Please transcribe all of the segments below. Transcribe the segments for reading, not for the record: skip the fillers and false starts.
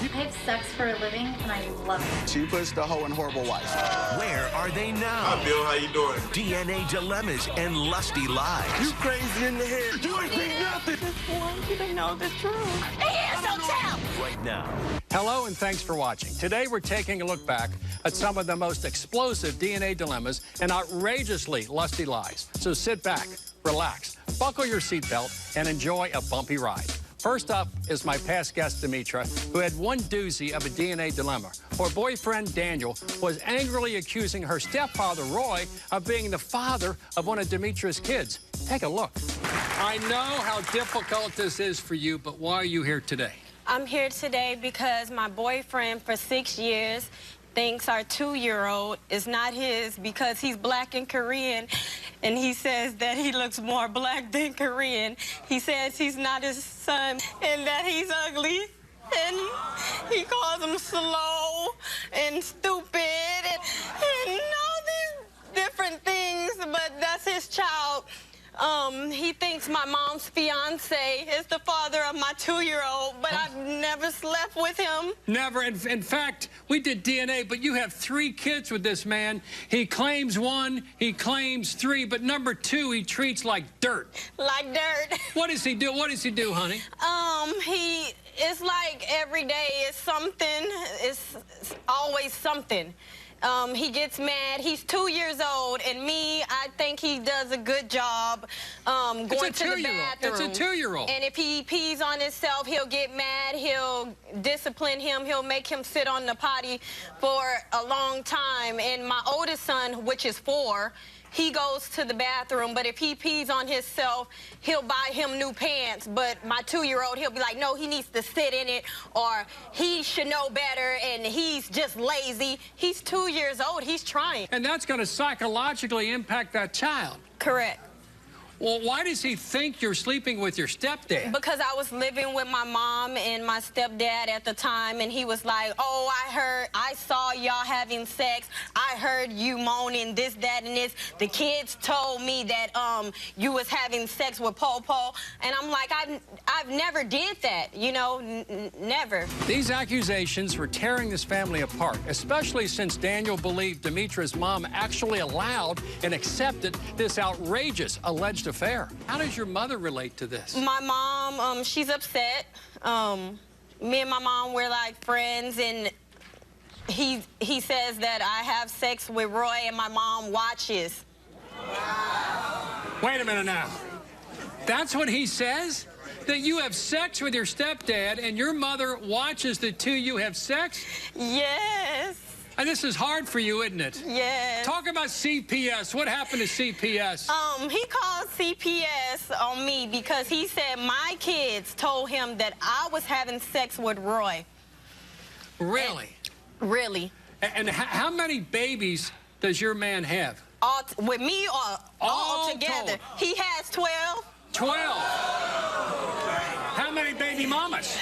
I have sex for a living, and I love it. She puts the hoe in horrible wife. Where are they now? Hi, Bill. How you doing? DNA dilemmas and lusty lies. You crazy in the head. You ain't think nothing. Just want you to know the truth. Hey, so tell! Right now. Hello and thanks for watching. Today we're taking a look back at some of the most explosive DNA dilemmas and outrageously lusty lies. So sit back, relax, buckle your seatbelt, and enjoy a bumpy ride. First up is my past guest, Demetra, who had one doozy of a DNA dilemma. Her boyfriend, Daniel, was angrily accusing her stepfather, Roy, of being the father of one of Demetra's kids. Take a look. I know how difficult this is for you, but why are you here today? I'm here today because my boyfriend for 6 years thinks our 2-year-old is not his because he's black and Korean, and he says that he looks more black than Korean. He says he's not his son and that he's ugly, and he calls him slow and stupid and all these different things, but that's his child. He thinks my mom's fiance is the father of my 2-year-old, but I've never slept with him. Never. In fact, we did DNA, but you have 3 kids with this man. He claims 1, he claims 3, but number 2 he treats like dirt. Like dirt. What does he do? What does he do, honey? It's like every day is something. It's always something. He gets mad. He's 2 years old, and I think he does a good job going to the bathroom. It's a 2-year-old. And if he pees on himself, he'll get mad. He'll discipline him. He'll make him sit on the potty for a long time. And my oldest son, which is 4, he goes to the bathroom, but if he pees on himself, he'll buy him new pants. But my 2-year-old, he'll be like, no, he needs to sit in it, or he should know better, and he's just lazy. He's 2 years old. He's trying. And that's going to psychologically impact that child. Correct. Well, why does he think you're sleeping with your stepdad? Because I was living with my mom and my stepdad at the time, and he was like, oh, I saw y'all having sex. I heard you moaning this, that, and this. The kids told me that you was having sex with Popo. And I'm like, I've never did that, you know, never. These accusations were tearing this family apart, especially since Daniel believed Demetra's mom actually allowed and accepted this outrageous alleged affair. How does your mother relate to this? My mom, she's upset. Me and my mom, we're like friends, and he says that I have sex with Roy and my mom watches. Wait a minute now. That's what he says? That you have sex with your stepdad and your mother watches the 2 you have sex? Yes. And this is hard for you, isn't it? Yes. Talk about CPS. What happened to CPS? He called CPS on me because he said my kids told him that I was having sex with Roy. Really? Really. And how many babies does your man have? With me or all together? Told. He has 12. 12. How many baby mamas?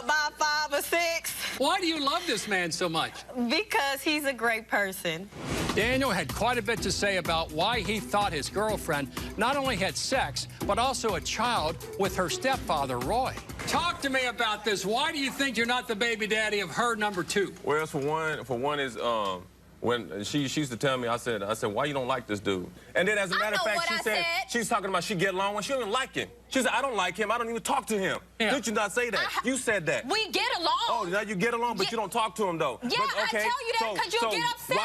About 5 or 6. Why do you love this man so much? Because he's a great person. Daniel had quite a bit to say about why he thought his girlfriend not only had sex, but also a child with her stepfather, Roy. Talk to me about this. Why do you think you're not the baby daddy of her number 2? Well, for one is when she used to tell me, I said, why you don't like this dude? And then as a matter of fact, she said she's talking about she get along with. She don't even like him. She said, I don't like him. I don't even talk to him. Yeah. Did you not say that? You said that. We get along. Oh, now you get along, but you don't talk to him, though. Yeah, but, okay, I tell you that because you get upset.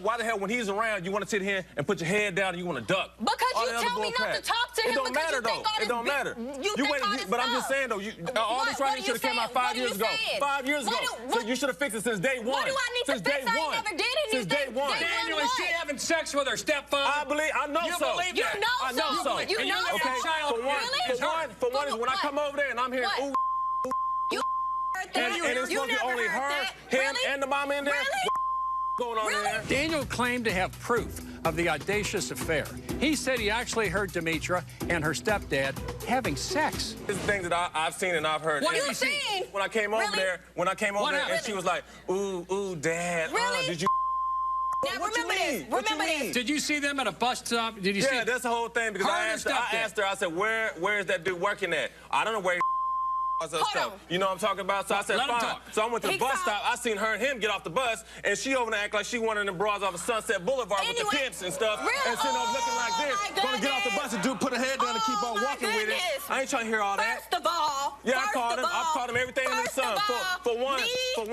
Why the hell, when he's around, you want to sit here and put your head down and you want to duck? Because you tell me not to talk to him. It don't matter, though. It don't matter. But I'm just saying, though, all this right here should have came out 5 years ago. 5 years ago. So you should have fixed it since day 1. What do I need to fix? I never did anything. Since day 1. Daniel, is she having sex with her stepfather? I know so. You believe You that? know I know so. You know so. Okay, for one is when I come over there and I'm hearing ooh, you heard that? and it's supposed to be only her, him, and the mama in there. Going on there? Daniel claimed to have proof of the audacious affair. He said he actually heard Demetra and her stepdad having sex. This is things that I've seen and I've heard. What have you seen? When I came over there, and she was like, ooh, Dad, did you? Now, remember this. Remember this. Did you see them at a bus stop? Did you see? Yeah, that's the whole thing because I asked her, I said, where is that dude working at? I don't know where stuff. You know what I'm talking about? So I said, fine. So I went to the bus stop. I seen her and him get off the bus, and she over there act like she one of them bras off of Sunset Boulevard with the pimps and stuff, and sitting up looking like this. Gonna get off the bus and put her head down and keep on walking with it. I ain't trying to hear all that. First of all, yeah, I called him. I called him everything under the sun. For one, and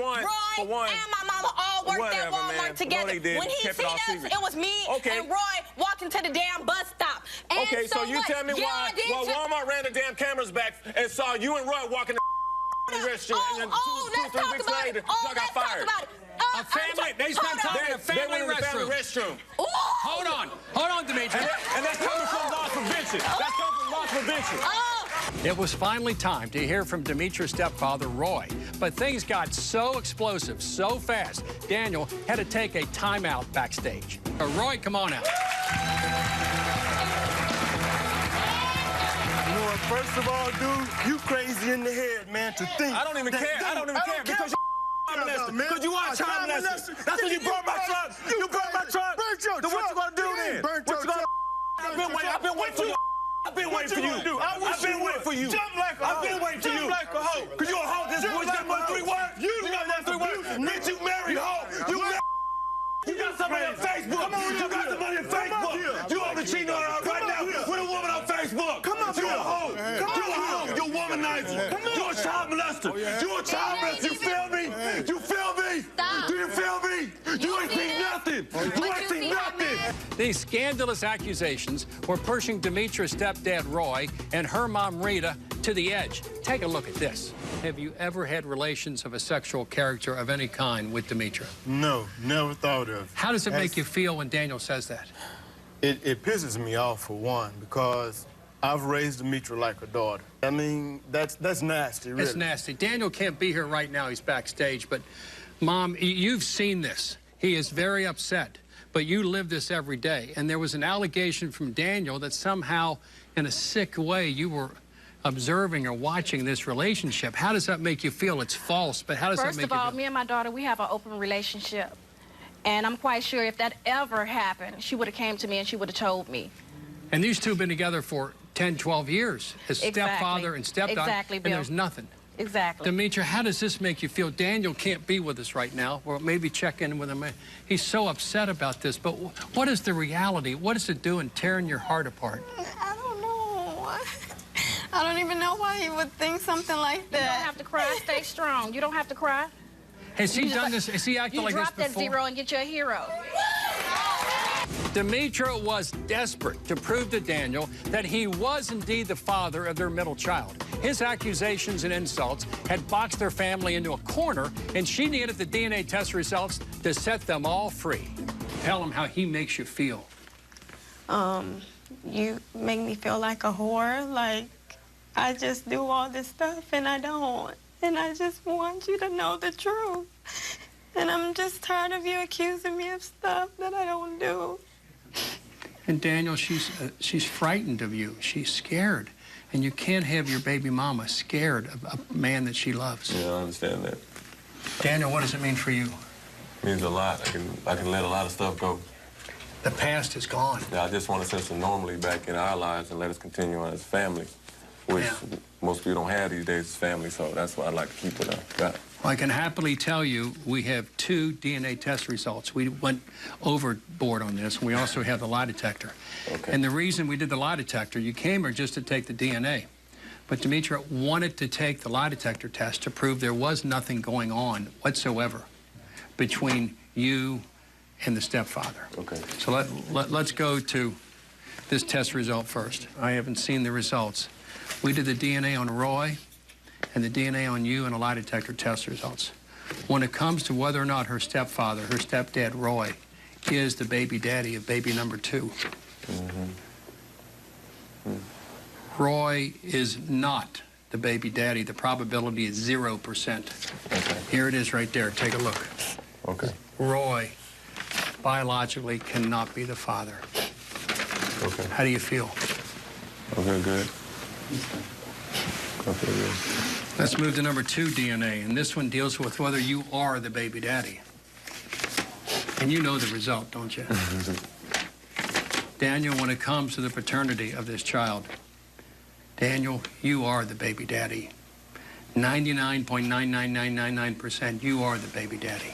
my mama all worked at Walmart together. No, they did. When he seen us, it was me and Roy walking to the damn bus stop. And okay, so you tell me why Walmart ran the damn cameras back and saw you and Roy walking the restroom, and then two, 3 weeks later, y'all got fired. A family, they spent time in a family restroom. Hold on, Demetria. And that's coming from loss prevention. That's coming from loss prevention. It was finally time to hear from Demetria's stepfather, Roy. But things got so explosive, so fast, Daniel had to take a timeout backstage. Roy, come on out. You know what, first of all, dude, you crazy in the head, man, to think. I don't even care. I don't even care because because you are a child molester. That's when you burnt my truck. You burnt my truck. Burnt your truck. What you gonna do then? Burnt your truck. I've been waiting for you. I've been waiting for you. I've been waiting for you. Jump like a hoe. I've been waiting for you. Jump like a hoe. Because you a hoe. This boy's got more 3 words. You got more 3 words. Bitch, you married hoe. You got somebody on Facebook. You got somebody on Facebook. You over cheating on her right now with a woman on Facebook. Come on, you a hoe. You a hoe. You a womanizer. You a child molester. You a child molester. You feel me? You feel me? Stop. Do you feel me? You ain't seen nothing. You ain't seen nothing. These scandalous accusations were pushing Demetria's stepdad, Roy, and her mom, Rita, to the edge. Take a look at this. Have you ever had relations of a sexual character of any kind with Demetria? No, never thought of. How does it make you feel when Daniel says that? It pisses me off, for one, because I've raised Demetria like a daughter. I mean, that's nasty, really. It's nasty. Daniel can't be here right now. He's backstage. But, Mom, you've seen this. He is very upset. But you live this every day. And there was an allegation from Daniel that somehow, in a sick way, you were observing or watching this relationship. How does that make you feel? It's false, but how does that make you feel? First of all, me and my daughter, we have an open relationship. And I'm quite sure if that ever happened, she would have came to me and she would have told me. And these two have been together for 10, 12 years, as stepfather and stepdaughter, exactly, Bill. And there's nothing. Exactly. Demetria, how does this make you feel? Daniel can't be with us right now, or maybe check in with him. He's so upset about this, but what is the reality? What is it doing, tearing your heart apart? I don't know. I don't even know why he would think something like that. You don't have to cry. Stay strong. You don't have to cry. Has he done this? Has he acted like this before? You drop that zero and get you a hero. Demetria was desperate to prove to Daniel that he was indeed the father of their middle child. His accusations and insults had boxed their family into a corner, and she needed the DNA test results to set them all free. Tell him how he makes you feel. You make me feel like a whore, like I just do all this stuff and I don't. And I just want you to know the truth. And I'm just tired of you accusing me of stuff that I don't do. And Daniel, she's frightened of you. She's scared. And you can't have your baby mama scared of a man that she loves. Yeah, I understand that. Daniel, what does it mean for you? It means a lot. I can let a lot of stuff go. The past is gone. Yeah, I just want to send some normalcy back in our lives and let us continue on as family, which most people don't have these days as family, so that's why I'd like to keep it up. Got it. Well, I can happily tell you we have 2 DNA test results. We went overboard on this, and we also have the lie detector. Okay. And the reason we did the lie detector, you came here just to take the DNA. But Demetria wanted to take the lie detector test to prove there was nothing going on whatsoever between you and the stepfather. Okay. So let's go to this test result first. I haven't seen the results. We did the DNA on Roy and the DNA on you and a lie detector test results. When it comes to whether or not her stepfather, her stepdad Roy, is the baby daddy of baby number 2, Roy is not the baby daddy. The probability is 0%. Okay. Here it is right there. Take a look. Okay. Roy biologically cannot be the father. Okay. How do you feel? I feel good. I feel good. Let's move to number 2 DNA, and this one deals with whether you are the baby daddy. And you know the result, don't you? Daniel, when it comes to the paternity of this child, Daniel, you are the baby daddy. 99.99999%, you are the baby daddy.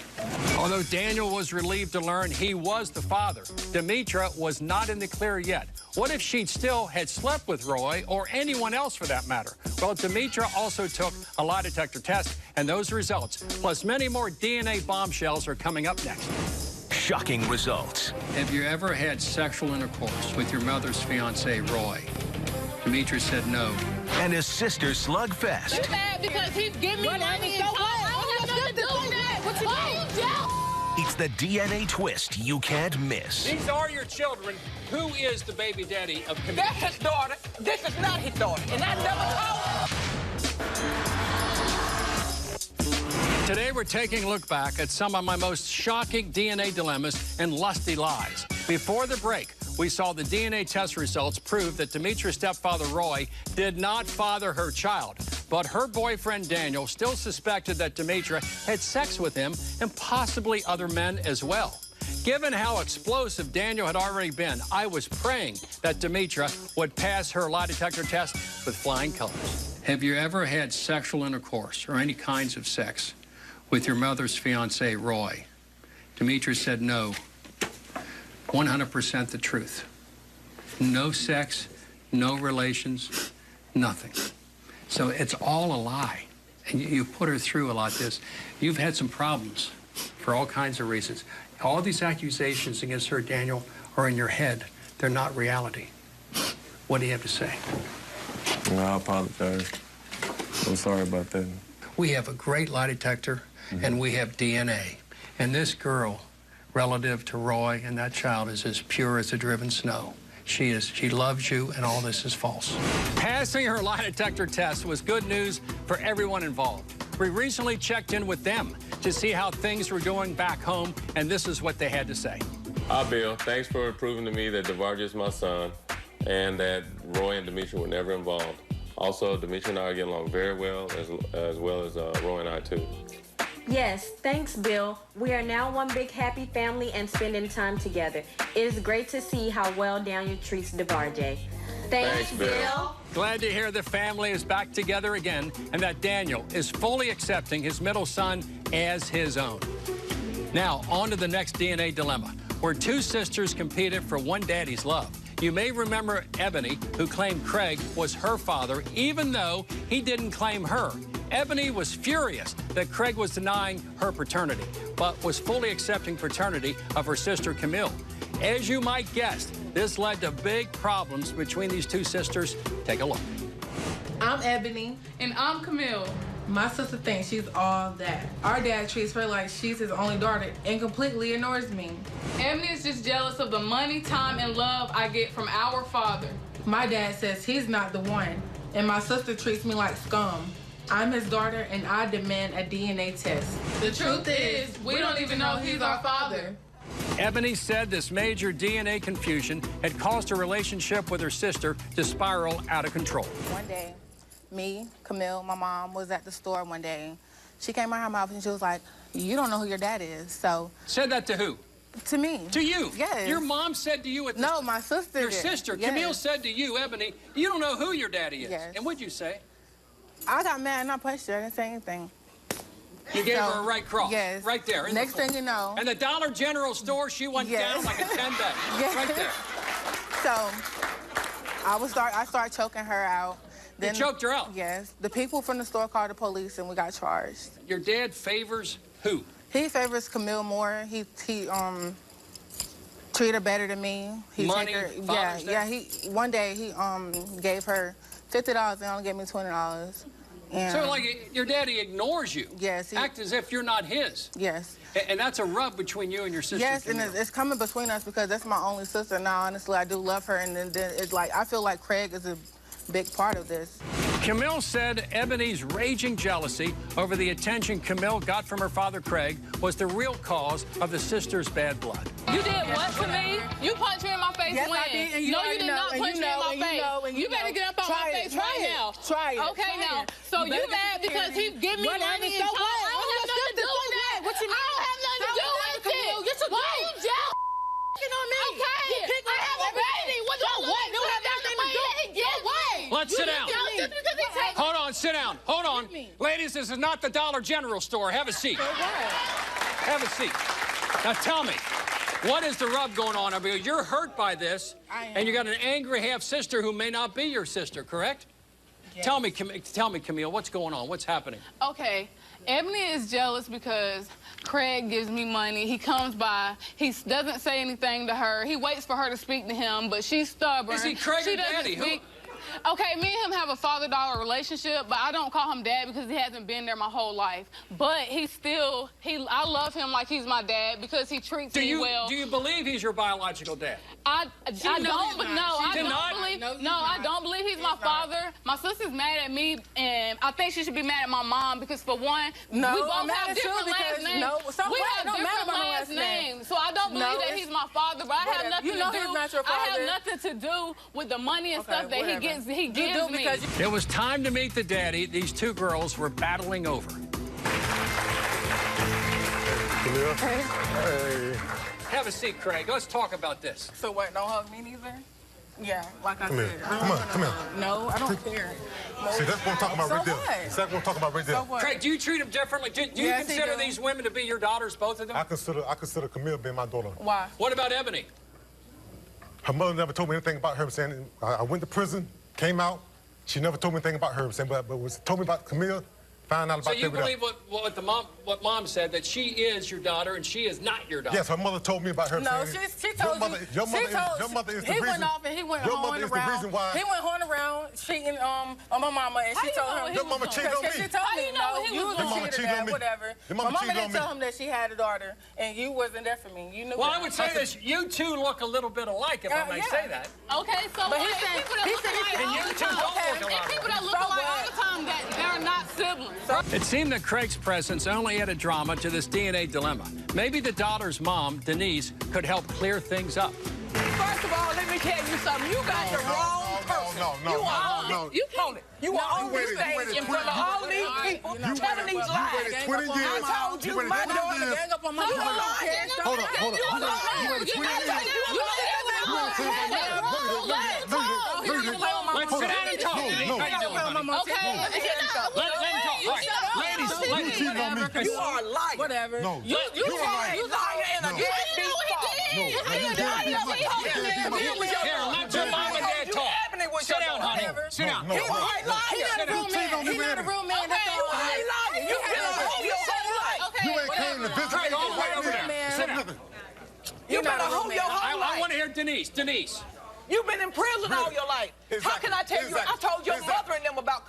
Although Daniel was relieved to learn he was the father, Demetra was not in the clear yet. What if she still had slept with Roy, or anyone else for that matter? Well, Demetra also took a lie detector test, and those results, plus many more DNA bombshells, are coming up next. Shocking results. Have you ever had sexual intercourse with your mother's fiancé, Roy? Demetra said no. And a sister slugfest. You mad because he's giving me money and talk? I don't have nothing to do with that. What you mean? It's the DNA twist you can't miss. These are your children. Who is the baby daddy of Camille? That's his daughter. This is not his daughter. And I never told. Today, we're taking a look back at some of my most shocking DNA dilemmas and lusty lies. Before the break, we saw the DNA test results prove that Demetra's stepfather, Roy, did not father her child. But her boyfriend, Daniel, still suspected that Demetra had sex with him and possibly other men as well. Given how explosive Daniel had already been, I was praying that Demetra would pass her lie detector test with flying colors. Have you ever had sexual intercourse or any kinds of sex with your mother's fiancé, Roy? Demetra said no. 100% the truth. No sex, no relations, nothing. So it's all a lie. And you put her through a lot of this. You've had some problems for all kinds of reasons. All these accusations against her, Daniel, are in your head. They're not reality. What do you have to say? Well, I apologize. I'm sorry about that. We have a great lie detector, and we have DNA. And this girl, relative to Roy and that child, is as pure as the driven snow. She loves you, and all this is false. Passing her lie detector test was good news for everyone involved. We recently checked in with them to see how things were going back home, and this is what they had to say. Hi, Bill. Thanks for proving to me that DeVarge is my son and that Roy and Demetra were never involved. Also, Demetra and I are getting along very well, as well as Roy and I, too. Yes, thanks, Bill. We are now one big happy family and spending time together. It is great to see how well Daniel treats DeVarge. Thanks, Bill. Glad to hear the family is back together again and that Daniel is fully accepting his middle son as his own. Now, on to the next DNA dilemma, where two sisters competed for one daddy's love. You may remember Ebony, who claimed Craig was her father, even though he didn't claim her. Ebony was furious that Craig was denying her paternity, but was fully accepting paternity of her sister, Camille. As you might guess, this led to big problems between these two sisters. Take a look. I'm Ebony. And I'm Camille. My sister thinks she's all that. Our dad treats her like she's his only daughter and completely ignores me. Ebony is just jealous of the money, time, and love I get from our father. My dad says he's not the one, and my sister treats me like scum. I'm his daughter, and I demand a DNA test. The truth is, we don't even know he's our father. Ebony said this major DNA confusion had caused her relationship with her sister to spiral out of control. One day, me, Camille, my mom, was at the store one day. She came out her mouth and she was like, "You don't know who your dad is." So. Said that to who? To me. To you? Yes. Your mom said to you at the No, my sister Your did. sister. Yes. Camille said to you, Ebony, you don't know who your daddy is. Yes. And what'd you say? I got mad and I punched her. I didn't say anything. You gave her a right cross. Yes. Right there. Next thing you know. And the Dollar General store, she went down like a 10-bag. Yes. Right there. So, I start choking her out. Then, You choked her out? Yes. The people from the store called the police and we got charged. Your dad favors who? He favors Camille more. He treat her better than me. He Money, take her, Father's yeah. Day? One day he gave her $50 and only gave me $20. And So like your daddy ignores you. Yes. Act as if you're not his. Yes. And that's a rub between you and your sister. Yes, and Camille. it's coming between us because that's my only sister. Now, honestly, I do love her, and then it's like I feel like Craig is a big part of this. Camille said Ebony's raging jealousy over the attention Camille got from her father, Craig, was the real cause of the sisters' bad blood. You did what to me? You punched me in my face Yes, when? I did, and you no, you already did know, not and punch you me in know, my and you face. know, and You you better know. get up on Try my it, face try right it, now. try it, Okay, try now. it. So You you better get mad the because he parent. give me But money so and what? talk? I What don't have you nothing to do got with to that. do? What you I don't have nothing to do with it. Yes, you do. Why you jealous? On me. Okay. You pick I have a baby. What do I what? You have nothing to do. He gives me. Let's sit down. Just because he takes Hold on, sit down. Hold on. Ladies, this is not the Dollar General store. Have a seat. Have a seat. Now tell me, what is the rub going on over here? You're hurt by this, and you got an angry half-sister who may not be your sister, correct? Yes. Tell me, Camille, what's going on? What's happening? Okay, Ebony is jealous because Craig gives me money. He comes by. He doesn't say anything to her. He waits for her to speak to him, but she's stubborn. Is he Craig or Daddy? Who? Okay, me and him have a father-daughter relationship, but I don't call him dad because he hasn't been there my whole life. But I love him like he's my dad because he treats me well. Do you believe he's your biological dad? I don't believe he's my father. My sister's mad at me, and I think she should be mad at my mom because, for one, we both have different last names. We have different last names, so I don't believe that he's my father. But I have nothing to do. I have nothing to do with the money and stuff that he gives me. It was time to meet the daddy these two girls were battling over. Hey. Have a seat, Craig. Let's talk about this. So what, don't hug me neither? Yeah, like I said. Come here. No, I don't care. No. See, that's what I'm talking about right there. That's what I'm talking about right there. So what? Craig, do you treat them differently? Do you consider these women to be your daughters, both of them? I consider Camille being my daughter. Why? What about Ebony? Her mother never told me anything about her, saying I went to prison, came out. She never told me anything about her, saying, but told me about Camille. Found out about. So you believe what mom said, that she is your daughter and she is not your daughter? Yes, her mother told me about her. No, she told your mother is the reason. He went off and he went horn around. He went horn around cheating on my mama, and she told him. Your mama cheated on me. She told me, no, you was a cheater, Dad, whatever. My mama didn't tell him that she had a daughter, and you wasn't there for me. You knew. Well, I would say this: you two look a little bit alike, if I may say that. Okay, so but he said and you two don't look alike. People that look alike all the time, that they're not siblings. It seemed that Craig's presence only added drama to this DNA dilemma. Maybe the daughter's mom, Denise, could help clear things up. First of all, let me tell you something. You got the wrong person. No. You can't. You are on this stage in front of all these people telling these lies. 20 years. I told you my daughter gang up on my daughter. Hold on. You waited 20 years. Let's sit down and talk. Okay. Let him talk. Ladies. You are a liar. Whatever. No. You are a liar and a deadbeat father. Here, let your mom and dad talk. Sit down, honey. Sit down. He was a liar. He's not a real man. You are a liar. You can't hold your whole life. You ain't came to visit. Craig, all the way over there. Sit down. You better hold your whole life. I want to hear Denise. You've been in prison all your life. How can I tell you? I told your mother and them about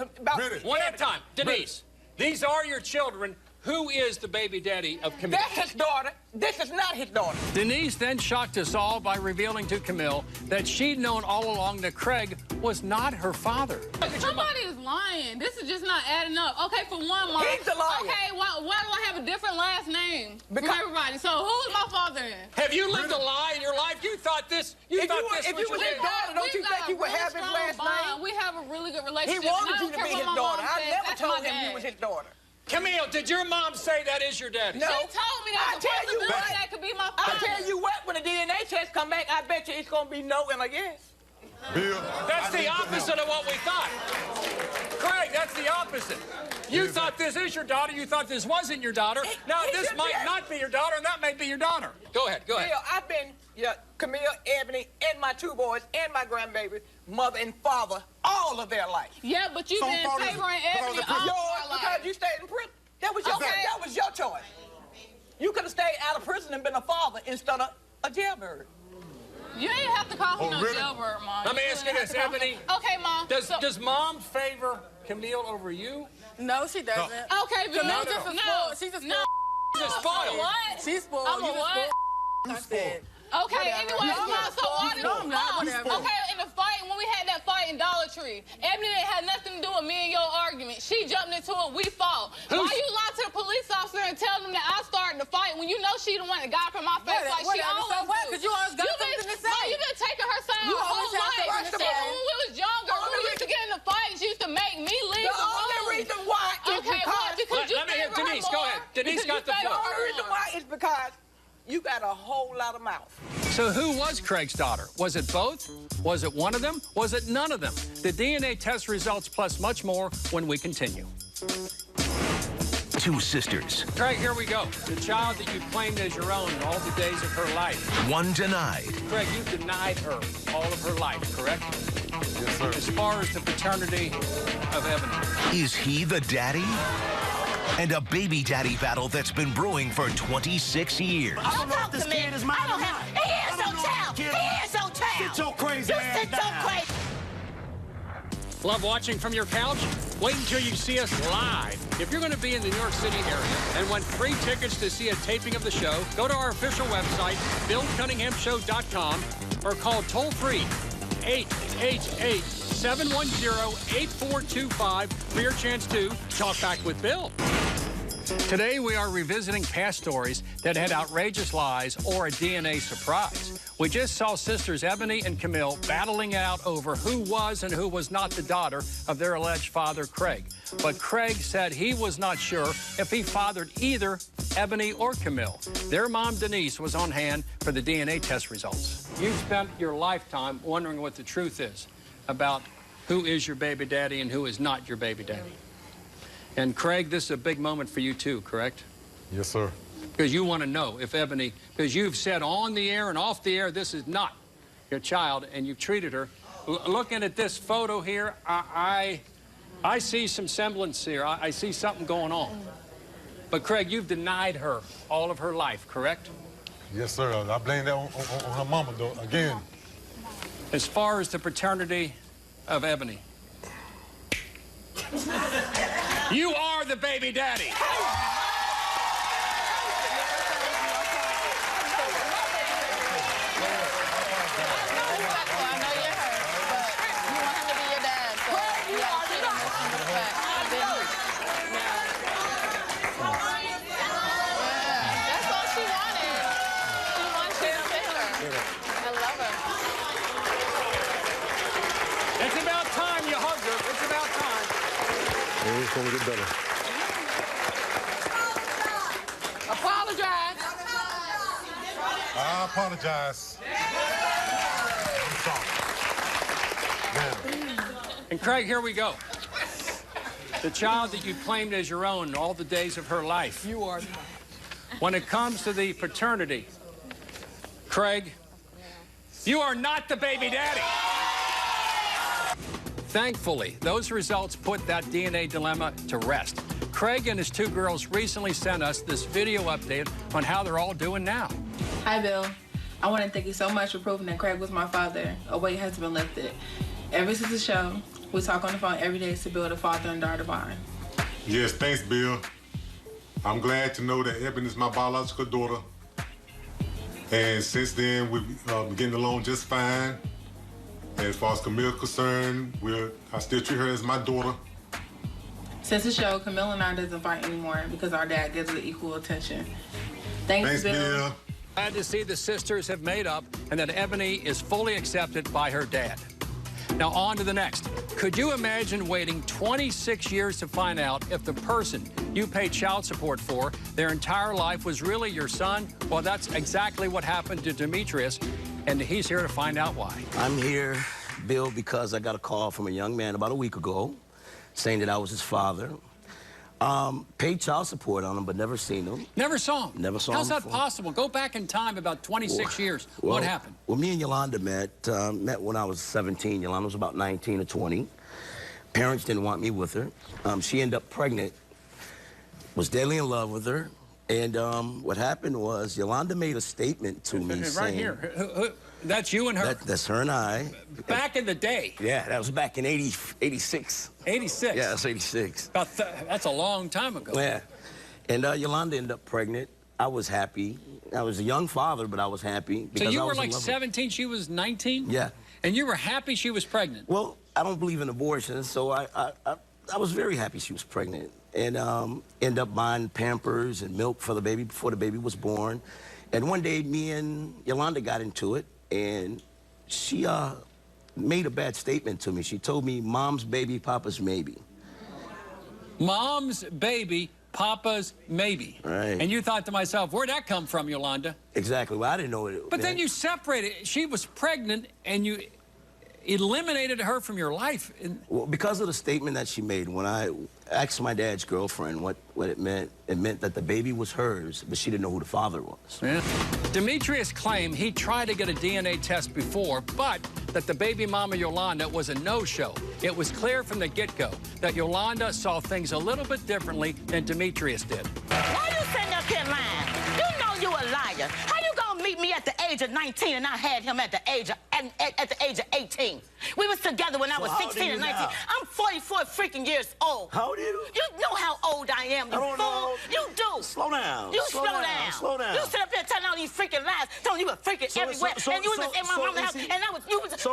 one at a time. Denise, these are your children. Who is the baby daddy of Camille? That's his daughter. This is not his daughter. Denise then shocked us all by revealing to Camille that she'd known all along that Craig was not her father. Somebody is lying. This is just not adding up. Okay, for one, Mom. He's a liar. Okay, why do I have a different last name from everybody? So who's my father then? Have you lived a lie in your life? You thought this. If you was his daughter, don't you think you would have his last name? We have a really good relationship. He wanted you to be his daughter. I never told him you was his daughter. Camille, did your mom say that is your daddy? No. She told me that. That could be my father. I tell you what, when the DNA test come back, I bet you it's going to be no and a yes. Bill, that's the opposite of what we thought. Craig, that's the opposite. You thought this is your daughter. You thought this wasn't your daughter. Now, this might not be your daughter, and that may be your daughter. Go ahead. Bill, I've been Camille, Ebony, and my two boys, and my grandbaby, mother and father, all of their life. Yeah, but you've been favoring Ebony all yours because you stayed in prison. That was your choice. You could have stayed out of prison and been a father instead of a jailbird. You didn't have to call him no jailbird, Mom. Let me ask you this, Ebony. Okay, Mom. Does Mom favor Camille over you? No, she doesn't. Okay, but she's a spoiled. She's a spoiled. What? She's spoiled. I'm a what? I said. Okay, anyway, Okay, in the fight, when we had that fight in Dollar Tree, Ebony didn't have nothing to do with me and your argument. She jumped into it, we fought. Why you lie to the police officer and tell them that I started the fight when you know she the one that got up in my face like she always do? Because you always got something to say. No, you been taking her side her whole life. Even when we was younger, when we used to get in the fight, she used to make me leave the room. The only reason why is because you let me hear Denise. Go ahead. Denise got the floor. The only reason why is because you got a whole lot of mouth. So who was Craig's daughter? Was it both? Was it one of them? Was it none of them? The DNA test results plus much more when we continue. Two sisters. Craig, here we go. The child that you claimed as your own all the days of her life. One denied. Craig, you denied her all of her life, correct? Yes, sir. As far as the paternity of Ebony. Is he the daddy? And a baby daddy battle that's been brewing for 26 years. I don't know if this kid is mine or not. He is so child. He is so child. Sit your crazy ass sit so crazy. Love watching from your couch? Wait until you see us live. If you're going to be in the New York City area and want free tickets to see a taping of the show, go to our official website, BillCunninghamShow.com, or call toll-free 888-710-8425 for your chance to talk back with Bill. Today, we are revisiting past stories that had outrageous lies or a DNA surprise. We just saw sisters Ebony and Camille battling it out over who was and who was not the daughter of their alleged father, Craig. But Craig said he was not sure if he fathered either Ebony or Camille. Their mom, Denise, was on hand for the DNA test results. You've spent your lifetime wondering what the truth is about who is your baby daddy and who is not your baby daddy. And Craig, this is a big moment for you too, correct? Yes, sir. Because you want to know if Ebony, because you've said on the air and off the air, this is not your child, and you've treated her. Looking at this photo here, I see some semblance here. I see something going on. But Craig, you've denied her all of her life, correct? Yes, sir. I blame that on her mama, though, again. As far as the paternity of Ebony. You are the baby daddy. It's about time you hugged her. It's about time. It's going to get better. Apologize. I apologize. I'm sorry. And Craig, here we go. The child that you claimed as your own all the days of her life. You are. When it comes to the paternity, Craig, you are not the baby daddy. Thankfully, those results put that DNA dilemma to rest. Craig and his two girls recently sent us this video update on how they're all doing now. Hi, Bill. I want to thank you so much for proving that Craig was my father. A weight has been lifted. Ever since the show, we talk on the phone every day to build a father and daughter bond. Yes, thanks, Bill. I'm glad to know that Ebony is my biological daughter. And since then, we've been getting along just fine. As far as Camille is concerned, I still treat her as my daughter. Since the show, Camille and I doesn't fight anymore because our dad gives her equal attention. Thanks, Bill. Glad to see the sisters have made up and that Ebony is fully accepted by her dad. Now on to the next. Could you imagine waiting 26 years to find out if the person you paid child support for their entire life was really your son? Well, that's exactly what happened to Demetrius, and he's here to find out why. I'm here, Bill, because I got a call from a young man about a week ago saying that I was his father. Paid child support on him, but never seen him. Never saw him? Never saw How's him that before. possible? Go back in time about 26 years. What happened? Well, me and Yolanda met when I was 17. Yolanda was about 19 or 20. Parents didn't want me with her. She ended up pregnant, was deadly in love with her. And what happened was Yolanda made a statement to me right saying... here. That's you and her? That's her and I. Back in the day? Yeah, that was back in 86. 86? Yeah, that's 86. That's a long time ago. Yeah. And Yolanda ended up pregnant. I was happy. I was a young father, but I was happy. So you were like 17, she was 19? Yeah. And you were happy she was pregnant? Well, I don't believe in abortion, so I was very happy she was pregnant. And ended up buying Pampers and milk for the baby before the baby was born. And one day, me and Yolanda got into it, and she made a bad statement to me. She told me, "Mom's baby, Papa's maybe." Mom's baby, Papa's maybe. Right. And you thought to myself, where'd that come from, Yolanda? Exactly. Well, I didn't know it. But then you separated. She was pregnant, and you eliminated her from your life. Well, because of the statement that she made, when I asked my dad's girlfriend what it meant that the baby was hers, but she didn't know who the father was. Yeah. Demetrius claimed he tried to get a DNA test before, but that the baby mama Yolanda was a no-show. It was clear from the get-go that Yolanda saw things a little bit differently than Demetrius did. Why you sitting up here lying? You know you a liar. How you gonna meet me at the age of 19 and I had him at the age of 18? We was together when I was 16 and 19. I'm 44 freaking years old. How old are you? You know how old I am, you fool. You do. Slow down. You slow down. Slow down. You sit up here telling all these freaking lies, telling you were freaking everywhere, and you was in my mama's house, and I was, you the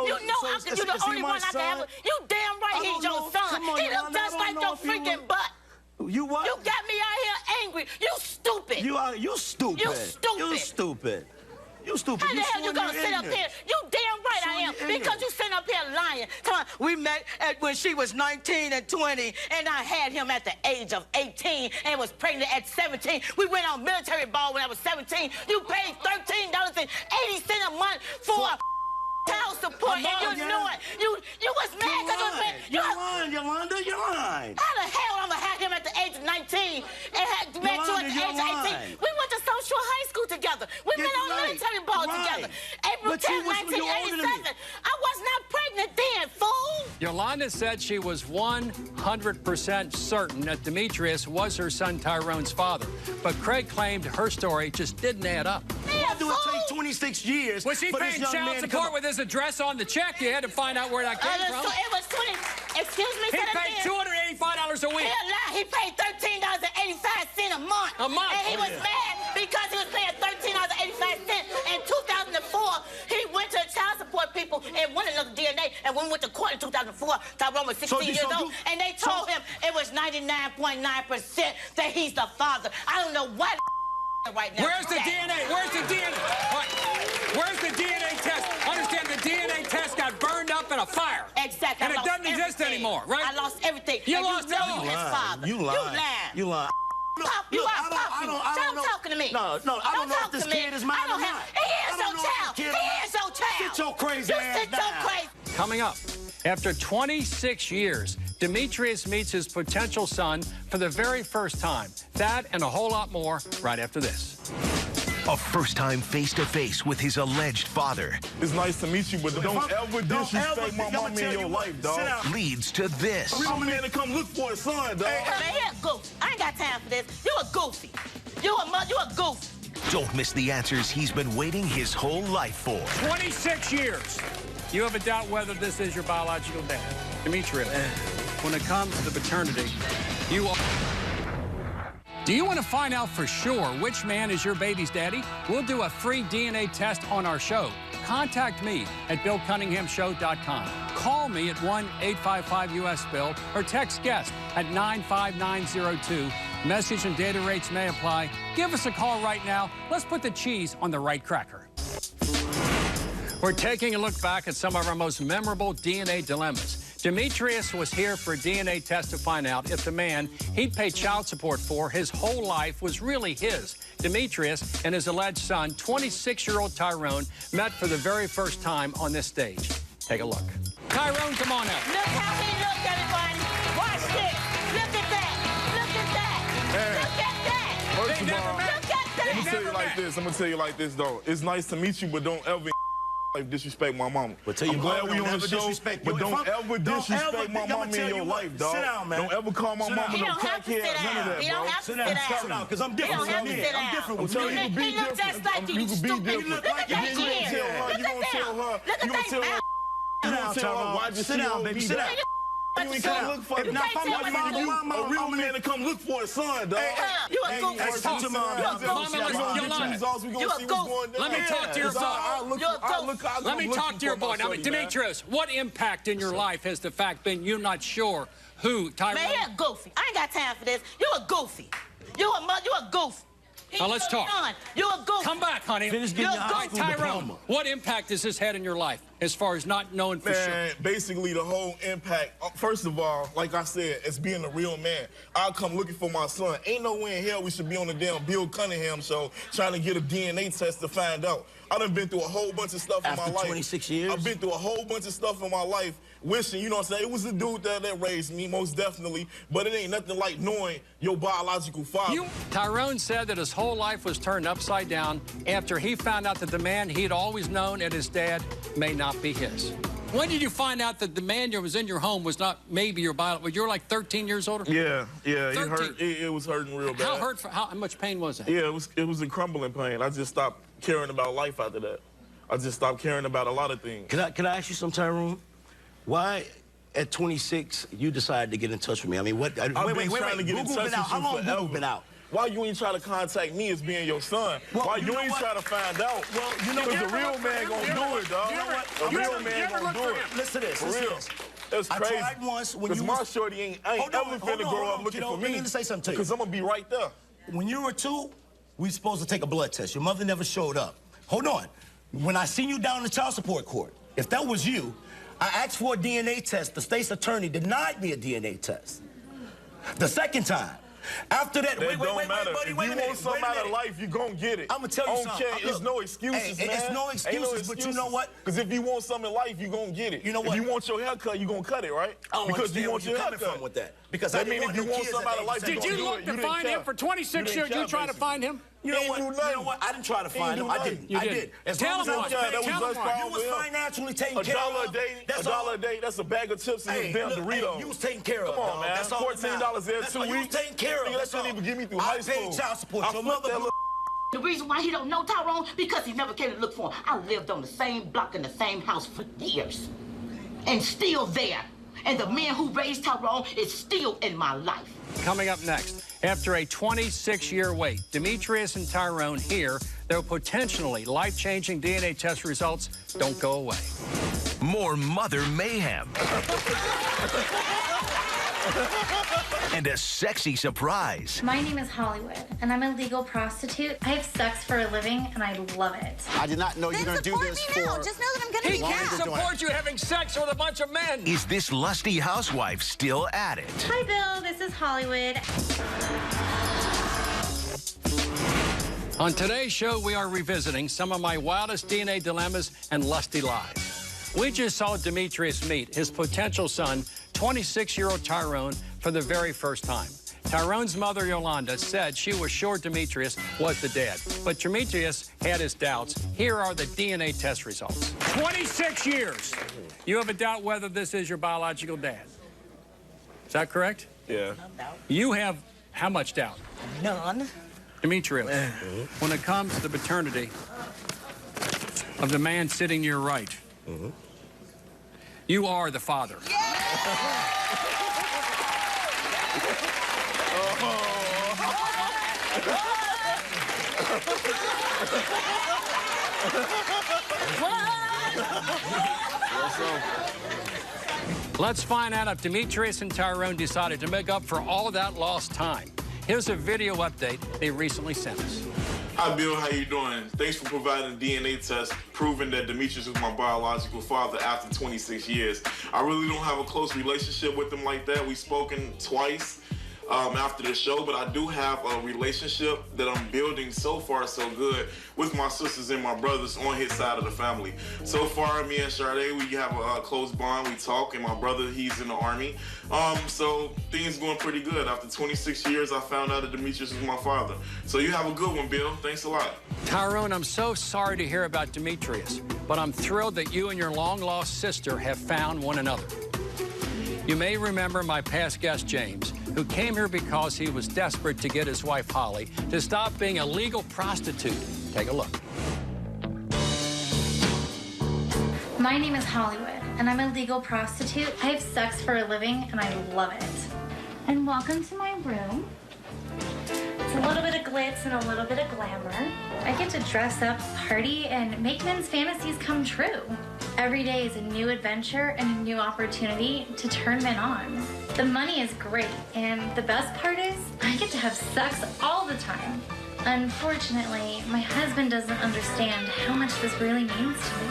only one I can have. You damn right he's your son. He look just like your freaking butt. You what? You got me out here angry. You stupid. You stupid. You stupid. You stupid. You stupid. How the hell you gonna sit up here? You damn right I am. Because you sitting up here lying. Come on, we met when she was 19 and 20, and I had him at the age of 18 and was pregnant at 17. We went on military ball when I was 17. You paid $13.80 a month for child support, and you knew it. You was mad because you're lying, Yolanda. You're lying. How the hell I'm gonna have him at the age of 19 and met you at the age of 18? We went to Social High School together. We went on military ball together. April 10, 1987. I was not pregnant then, fool. Yolanda said she was 100% certain that Demetrius was her son Tyrone's father. But Craig claimed her story just didn't add up. Why do it take 26 years? Was he paying child support with his address on the check? You had to find out where that came from. It was 20. Excuse me, he paid $285 a week. He paid $13.85 a month. A month. And he was mad because he was paying $13.85. In 2004, he went to the child support people and wanted another DNA. And when we went to court in 2004, Tyrone was 16 years old, and they told him it was 99.9% that he's the father. I don't know what right now. Where's the DNA? Where's the DNA? Where's the DNA test? Understand the DNA test got burned up in a fire. Exactly. And it doesn't exist anymore, right? I lost everything. You lost it all. His father. You lied. You lied. Stop talking to me. No, I don't know if this kid is mine or not. He is your child. He is your child. Sit your crazy ass down. Coming up, after 26 years, Demetrius meets his potential son for the very first time. That and a whole lot more right after this. A first time face-to-face with his alleged father. It's nice to meet you, but don't ever disrespect my mama in your life, dog. Leads to this. A real man to come look for his son, dog. Hey, man, you're a goofy. I ain't got time for this. You a goofy. You a goofy. Don't miss the answers he's been waiting his whole life for. 26 years. You have a doubt whether this is your biological dad. Demetrius, when it comes to the paternity, you are... Do you want to find out for sure which man is your baby's daddy? We'll do a free DNA test on our show. Contact me at BillCunninghamShow.com. Call me at 1-855-US-BILL or text guest at 95902. Message and data rates may apply. Give us a call right now. Let's put the cheese on the right cracker. We're taking a look back at some of our most memorable DNA dilemmas. Demetrius was here for a DNA test to find out if the man he'd paid child support for his whole life was really his. Demetrius and his alleged son, 26-year-old Tyrone, met for the very first time on this stage. Take a look. Tyrone, come on out. Look how he looked, everybody. Watch this. Look at that. Look at that. Look at that. First of all, look at that. I'm gonna tell you like this, though. It's nice to meet you, but don't ever disrespect my mama. But tell you I'm glad we on the show, but don't ever disrespect my mama in your life, dog. Sit down, man. Don't ever call my mama no crackhead, none of that, bro. You don't have to sit down. Because I'm different. I'm different with you. He look just like you, stupid. Look at that ear. Look at that. Sit down, baby. Sit down. You ain't come look for him. A real man to come look for his son, dog. You a goofy. Let me talk to your boy. Let me talk to your boy. Now, Demetrius, what impact in your life has the fact been you're not sure who Tyrone? Man, you're a goofy. I ain't got time for this. You a goofy. You a goofy. Now let's talk. You're a goof. Come back, honey. Finish getting your high school Tyrone, diploma. what impact has this had in your life as far as not knowing for sure? Man, basically the whole impact, first of all, like I said, it's being a real man. I'll come looking for my son. Ain't no way in hell we should be on the damn Bill Cunningham Show trying to get a DNA test to find out. I done been through a whole bunch of stuff in my life. After 26 years? I've been through a whole bunch of stuff in my life wishing, you know what I'm saying? It was the dude that raised me, most definitely, but it ain't nothing like knowing your biological father. Tyrone said that his whole life was turned upside down after he found out that the man he'd always known as his dad may not be his. When did you find out that the man that was in your home was not maybe your biological? You were like 13 years older? Yeah, it hurt. It was hurting real bad. How hurtful? How much pain was it? Yeah, it was a crumbling pain. I just stopped caring about life after that. I just stopped caring about a lot of things. Can I ask you something, Tyrone? Why, at 26, you decided to get in touch with me? I mean, what? I've been trying to get in touch with you How long forever. Google been out? Why you ain't try to contact me as being your son? Why you ain't try to find out? Well, you know, because the real man gonna do it, dog. The real man gonna do it. Listen to this. For real. That's crazy. I tried once when Because you my shorty ain't ever finna grow up looking for me. Let me say something to you. Because I'm gonna be right there. When you were 2, we were supposed to take a blood test. Your mother never showed up. Hold on. When I seen you down in the child support court, if that was you, I asked for a DNA test. The state's attorney denied me a DNA test. The second time. After that, Wait, matter. buddy, If wait a you minute. want something out of life, you gonna get it. I'm gonna tell you something. It's no excuses, man. It's no excuses, but you know what? Because if you want something in life, you gonna get it. You know what? If you want your haircut, you gonna cut it, right? I don't because you understand want where your you're coming haircut. from with that. Because that I mean if you want something out of life, Did you look to find him for 26 years? You trying to find him? You know what? I didn't try to find him. I didn't. I did. As long as I was paying, you was financially taken care of. $1 a day, that's a bag of chips and a damn Doritos. You was taken care of. Come on, man. That's all $14 every 2 weeks. You was taken care of. That shouldn't even get me through high school. I paid child support. Your mother. The reason why he don't know Tyrone, because he never came to look for him. I lived on the same block in the same house for years. And still there. And the man who raised Tyrone is still in my life. Coming up next, after a 26-year wait, Demetrius and Tyrone hear their potentially life-changing DNA test results don't go away. More mother mayhem. And a sexy surprise. My name is Hollywood, and I'm a legal prostitute. I have sex for a living, and I love it. I did not know you were going to do this for... Just know that I'm going to He be can't capped. support you having sex with a bunch of men. Is this lusty housewife still at it? Hi, Bill. This is Hollywood. On today's show, we are revisiting some of my wildest DNA dilemmas and lusty lies. We just saw Demetrius meet his potential son, 26-year-old Tyrone, for the very first time. Tyrone's mother, Yolanda, said she was sure Demetrius was the dad. But Demetrius had his doubts. Here are the DNA test results. 26 years. You have a doubt whether this is your biological dad. Is that correct? Yeah. You have how much doubt? None. Demetrius, when it comes to the paternity of the man sitting to your right, you are the father. Let's find out if Demetrius and Tyrone decided to make up for all of that lost time. Here's a video update they recently sent us. Hi, Bill. How you doing? Thanks for providing a DNA test proving that Demetrius is my biological father after 26 years. I really don't have a close relationship with him like that. We've spoken twice after the show, but I do have a relationship that I'm building so far so good with my sisters and my brothers on his side of the family. So far, me and Sade, we have a close bond. We talk, and my brother, he's in the Army. So things going pretty good. After 26 years, I found out that Demetrius is my father. So you have a good one, Bill. Thanks a lot. Tyrone, I'm so sorry to hear about Demetrius, but I'm thrilled that you and your long-lost sister have found one another. You may remember my past guest, James, who came here because he was desperate to get his wife, Holly, to stop being a legal prostitute. Take a look. My name is Hollywood, and I'm a legal prostitute. I have sex for a living, and I love it. And welcome to my room. It's a little bit of glitz and a little bit of glamour. I get to dress up, party, and make men's fantasies come true. Every day is a new adventure and a new opportunity to turn men on. The money is great, and the best part is I get to have sex all the time. Unfortunately, my husband doesn't understand how much this really means to me.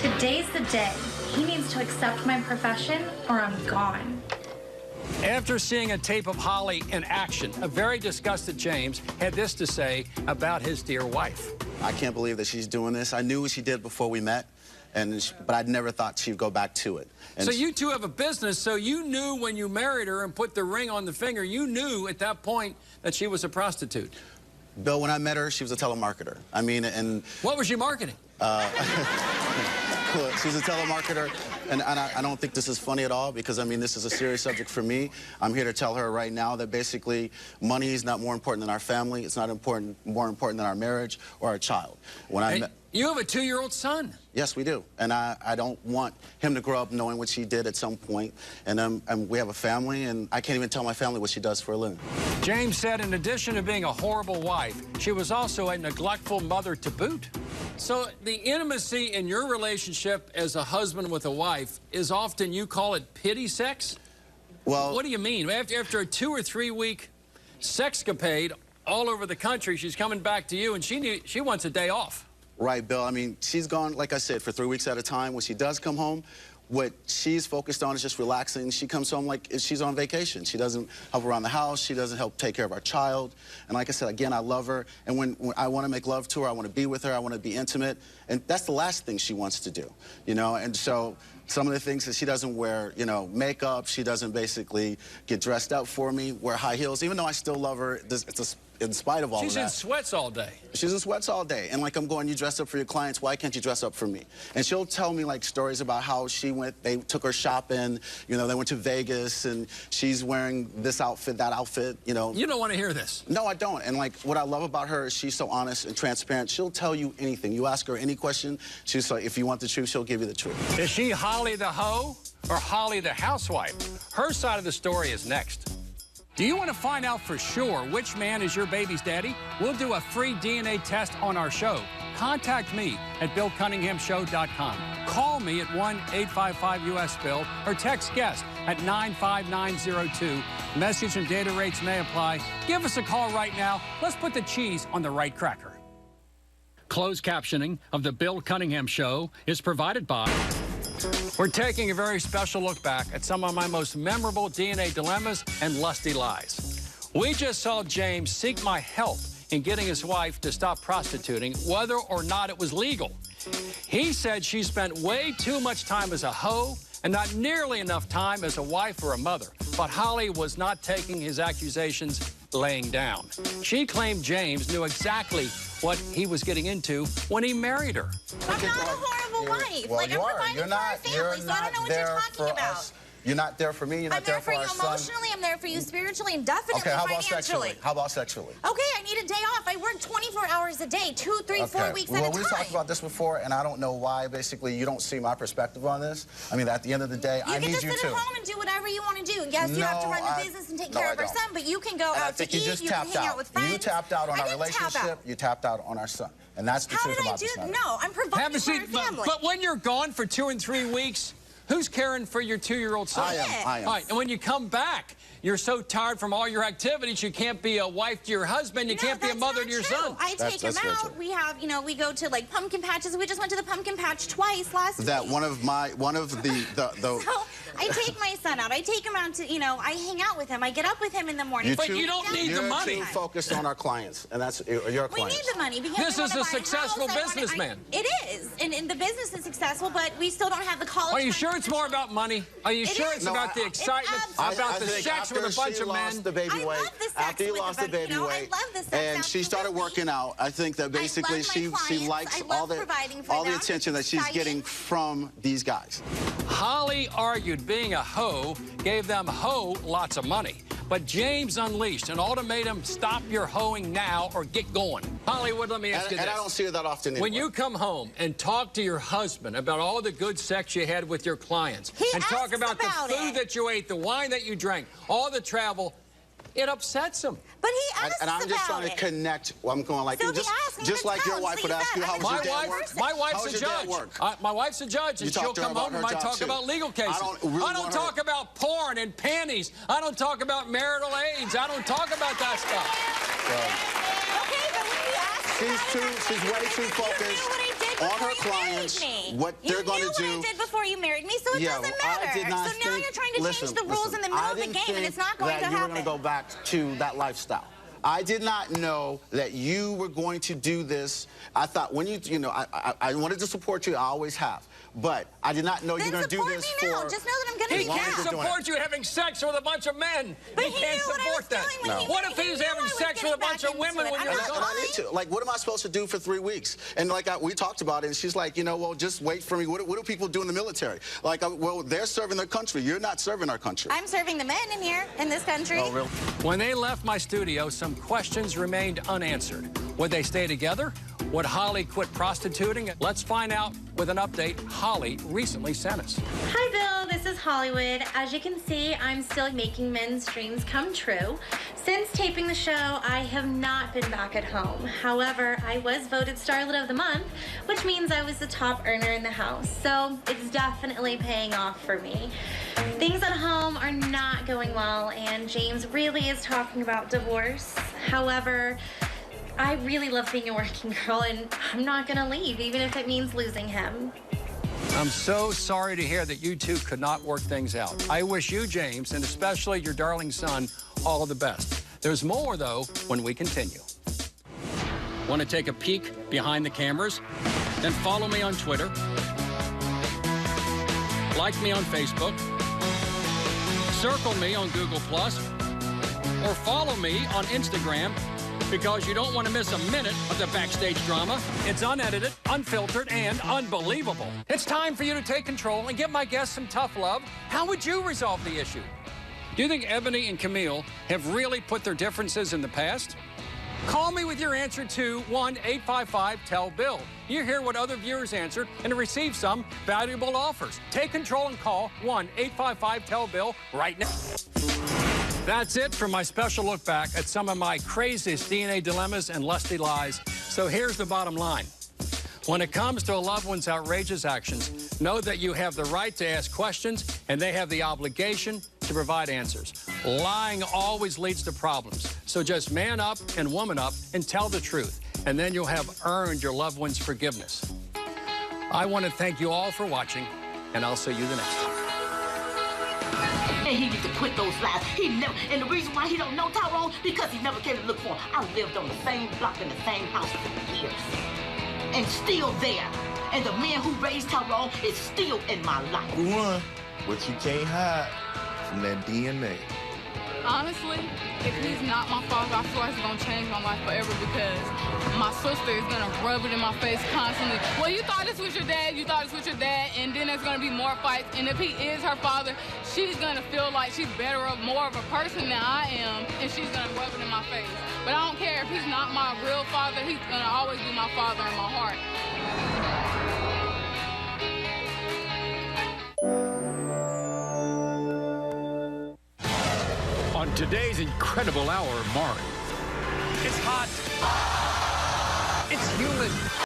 Today's the day. He needs to accept my profession or I'm gone. After seeing a tape of Holly in action, a very disgusted James had this to say about his dear wife. I can't believe that she's doing this. I knew what she did before we met, but I never thought she'd go back to it. And so you two have a business, so you knew when you married her and put the ring on the finger, you knew at that point that she was a prostitute. Bill, when I met her, she was a telemarketer. I mean, and... What was she marketing? She was a telemarketer, and I don't think this is funny at all because, I mean, this is a serious subject for me. I'm here to tell her right now that basically money is not more important than our family. It's not more important than our marriage or our child. You have a 2-year-old son. Yes, we do. And I don't want him to grow up knowing what she did at some point. And we have a family, and I can't even tell my family what she does for a living. James said in addition to being a horrible wife, she was also a neglectful mother to boot. So the intimacy in your relationship as a husband with a wife is often, you call it pity sex? Well... What do you mean? After a 2 or 3 week sexcapade all over the country, she's coming back to you, and she wants a day off. Right, Bill. I mean, she's gone, like I said, for 3 weeks at a time. When she does come home, what she's focused on is just relaxing. She comes home like if she's on vacation. She doesn't help around the house. She doesn't help take care of our child. And like I said, again, I love her. And when I want to make love to her, I want to be with her, I want to be intimate. And that's the last thing she wants to do, you know? And so some of the things that she doesn't wear, you know, makeup. She doesn't basically get dressed up for me, wear high heels, even though I still love her. In spite of all of that. She's in sweats all day. She's in sweats all day. And like, I'm going, you dress up for your clients, why can't you dress up for me? And she'll tell me like stories about how they took her shopping, you know, they went to Vegas and she's wearing this outfit, that outfit, you know. You don't want to hear this. No, I don't. And like, what I love about her is she's so honest and transparent. She'll tell you anything. You ask her any question, she's like, if you want the truth, she'll give you the truth. Is she Holly the hoe or Holly the housewife? Her side of the story is next. Do you want to find out for sure which man is your baby's daddy? We'll do a free DNA test on our show. Contact me at BillCunninghamShow.com. Call me at 1-855-US-BILL or text guest at 95902. Message and data rates may apply. Give us a call right now. Let's put the cheese on the right cracker. Closed captioning of The Bill Cunningham Show is provided by... We're taking a very special look back at some of my most memorable DNA dilemmas and lusty lies. We just saw James seek my help in getting his wife to stop prostituting, whether or not it was legal. He said she spent way too much time as a hoe and not nearly enough time as a wife or a mother. But Holly was not taking his accusations laying down. She claimed James knew exactly what he was getting into when he married her. I'm not a horrible wife. Well, like, I'm providing for our family, so I don't know what you're talking about. You're not there for me, you're not there for our son. I'm there for you emotionally, I'm there for you spiritually, and definitely financially. How about sexually? Okay, I need a day off. I work 24 hours a day, 2, 3, 4 weeks at a time. Well, we talked about this before, and I don't know why, basically, you don't see my perspective on this. I mean, at the end of the day, I need you to. You can just sit at home and do whatever you want to do. Yes, you have to run the business and take care of our son, but you can go out to eat, you can hang out with friends. You tapped out on our relationship, you tapped out on our son. And that's the truth about this matter. No, I'm providing for our family. But when you're gone for 2 and 3 weeks, who's caring for your 2-year-old son? I am. All right, and when you come back, you're so tired from all your activities, you can't be a wife to your husband, you can't be a mother to your son. I take him out. We have, you know, we go to like pumpkin patches. We just went to the pumpkin patch twice last week. One of the So I take my son out. I take him out to, you know, I hang out with him. I get up with him in the morning. But you don't need the money. You're too focused on our clients, and that's your clients. We need the money because this is a successful businessman. It is, and the business is successful, but we still don't have the college. Are you sure it's more about money? Are you sure it's about the excitement, about the sex with a bunch of men? The baby weight. After you lost the baby weight, and she started working out, I think that basically she likes all the attention that she's getting from these guys. Holly argued being a hoe gave them lots of money. But James unleashed an ultimatum: stop your hoeing now or get going. Hollywood, let me ask you this. And I don't see her that often anymore. When you come home and talk to your husband about all the good sex you had with your clients, and talk about the food that you ate, the wine that you drank, all the travel, it upsets him. But he asks and I'm just trying to connect. I'm going like, just like your wife would ask you, how was your day at work? My wife's a judge. My wife's a judge, and she'll come home and might talk about legal cases. I don't talk about porn and panties. I don't talk about marital aids. I don't talk about that stuff. Okay, but She's way too focused on her clients, what they're going to do. You knew what I did before you married me, so it doesn't matter. I did not so now you're trying to change the rules in the middle of the game, and it's not going to happen. I didn't think that you were going to go back to that lifestyle. I did not know that you were going to do this. I thought when you know, I wanted to support you. I always have. But I did not know you were going to do this for... Just know that I'm going to He can't support you having sex with a bunch of men. But he can't support that. What if he's having sex with a bunch of women when you're gone? I need to. Like, what am I supposed to do for 3 weeks? And like we talked about it, and she's like, you know, well, just wait for me. What do people do in the military? Like, well, they're serving their country. You're not serving our country. I'm serving the men in here, in this country. Oh, really? When they left my studio, some questions remained unanswered. Would they stay together? Would Holly quit prostituting? Let's find out with an update Holly recently sent us. Hi, Bill. This is Hollywood. As you can see, I'm still making men's dreams come true. Since taping the show, I have not been back at home. However, I was voted Starlet of the Month, which means I was the top earner in the house. So it's definitely paying off for me. Things at home are not going well, and James really is talking about divorce. However, I really love being a working girl, and I'm not gonna leave, even if it means losing him. I'm so sorry to hear that you two could not work things out. I wish you, James, and especially your darling son, all the best. There's more, though, when we continue. Want to take a peek behind the cameras? Then follow me on Twitter, like me on Facebook, circle me on Google+, or follow me on Instagram, because you don't want to miss a minute of the backstage drama. It's unedited, unfiltered, and unbelievable. It's time for you to take control and give my guests some tough love. How would you resolve the issue? Do you think Ebony and Camille have really put their differences in the past? Call me with your answer to 1-855-TELL-BILL. You hear what other viewers answered and receive some valuable offers. Take control and call 1-855-TELL-BILL right now. That's it for my special look back at some of my craziest DNA dilemmas and lusty lies. So here's the bottom line. When it comes to a loved one's outrageous actions, know that you have the right to ask questions, and they have the obligation to provide answers. Lying always leads to problems. So just man up and woman up and tell the truth, and then you'll have earned your loved one's forgiveness. I want to thank you all for watching, and I'll see you the next time. And he needs to quit those lies. And the reason why he don't know Tyrone, because he never came to look for him. I lived on the same block in the same house for years. And still there. And the man who raised Tyrone is still in my life. One, but you can't hide from that DNA. Honestly, if he's not my father, I feel like it's gonna change my life forever, because my sister is gonna rub it in my face constantly. Well, you thought this was your dad, and then there's gonna be more fights. And if he is her father, she's gonna feel like she's more of a person than I am, and she's gonna rub it in my face. But I don't care if he's not my real father, he's gonna always be my father in my heart. On today's incredible hour, Maury. It's hot. It's humid.